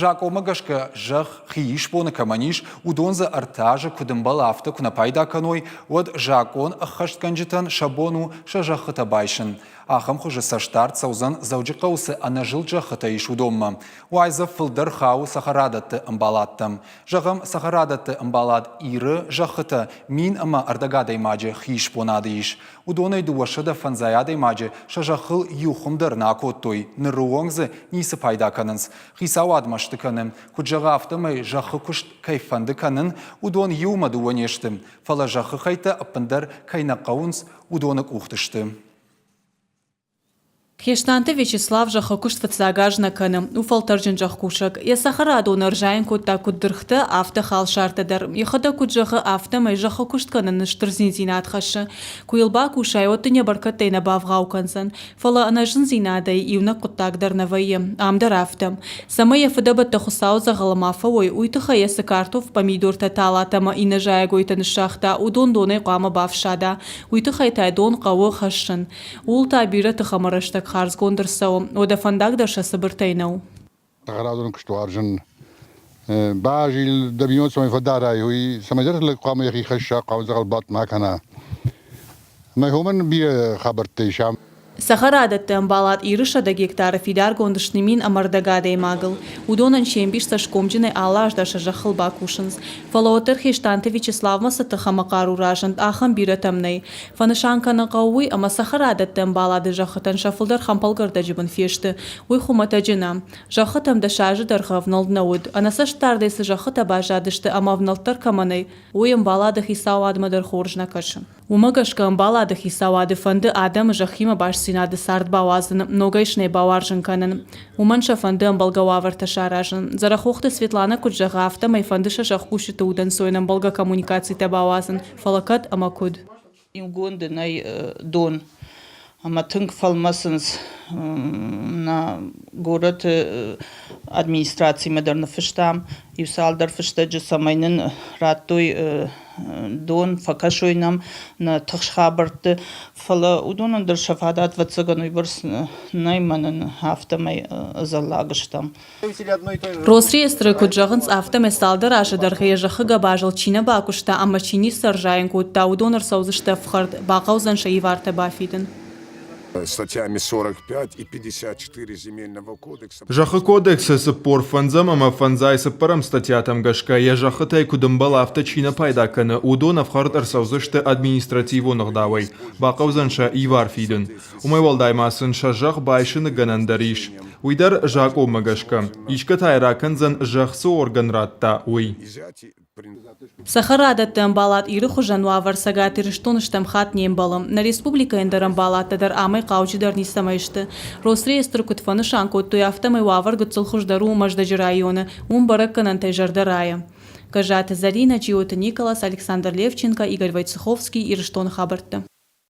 Жако магашка жах хиш бона каманиш удонза артажа кудымбалафта куна пайда каной от жакон ахашт канжитан шабону шажахата байшин. Ахам хуже саштарт саузан зауджикаусы анажил жахата иш удомма. Уайза фылдар хау сахарадатты амбалаттам. Жагам сахарадатты амбалад иры жахата мин ама ардагада имаджи хиш бонады иш. Удонай дуашада фанзаяда имаджи шажахыл юхумдар накоттой. Ныруонгзы нисы пайда канынс. Хисауад штыканым, куджага автомай жахы кушт кайфанды канын, удон юма дуанештым, фала жахы хайта аппандар кайнақауынс удонық ухтыштым. Хештанты Вячеслав жахакушт фацагажна каным, уфалтаржин жахкушак. Я сахараду наржаин кутта куддырхты авто хал шартадар. Яхада куджахы авто май жахакушт канын ныштырзин зинат хашы. Куилба кушай отыня баркаттайна бавгау кансан. Фала анажын зинадай ивна куттагдар навайым. Амдар автом. Самая фадабатта хусау загаламафа ой уйтыха ясы картоф помидор таталатама и нажая гойтан шахта удон донай қама бавшада. Уйтыха итай дон қауы хашын. Улта бира тахамараштак харз гондырсау, ода фандагдар шасы бұртайнау. Тағарадың күшті аржын. Ба жил дабион самай фадарай, уй самайдар лыққамы яқи қаша қауызағал бат макана. Майхоман бия хабарты шам. Сахарадатты амбалат ирышада гектары фидар гондышны мин амардагадей магыл. Удонан шембиш сашкомджины алаждаша жахыл бакушынс. Фалаотыр хештанты Вячеслав масаты хамакару ражант ахам биратамнай. Фанышанканы қауы ама сахарадатты амбалады жахытан шафылдар хампалгарда жібін фешті. Уй хумата жина. Жахытамда шажы дарға вналднауд. Анасаштардайсы жахыта бажадышты ама вналттар каманай. Уй амбалады хисау адмадар хоржна кашын. Умагашка амбалады хисау ады фанды адам жахима баш синады сард бавазын, многайшнай баваржын канын. Уманша фанды амбалгававарта шаражын. Зарахохты Светлана куджага авто май фанды шашахкушиты удан сойнам балга коммуникацийта бавазын. Фалакат амакуд. Имгонды най дон. Ама тынк фалмасынс на город администрации мадарны фыштам. Ивсалдар фыштаджы самайнын раттой дон факашойнам на тахшхабарты фала удонандар шафадат вацаган уйбарс найманын автомай заллагыштам. Росреестры куджагынс автомай салдар ажыдар хеяжахы габажыл чина бакушта, ама чини саржайын кутта удонар саузышта вхард бақаузан шаиварта бафидын. Статьями 45 и 54 земельного кодекса. Жахы кодексы сыппор фанзам, ама фанзай сыппарам статьятам гашка. Я жахытай кудымбала авточина пайдаканы. Удонов хард арсаузышты административу нагдавай. Бақаузанша ивар фидын. Умай валдаймасынша жах байшыны ганандариш. Уйдар жак омагашка. Ишка тайраканзан жахсы орган ратта уй. Сахарадатты амбалат иры хужануа варсага тырыштоныштам хат нембалым. На республика эндар амбалаттадар амай қаучидар нисамайшты. Росреестр кутфаны шанкоттуй автомай вавар гыцыл хуждару маждажы районы. Баракканан тайжардарая. Кажаты Зарина, Чиота Николас, Александр Левченко, Игорь Войцеховский и Рыштон Хабарты.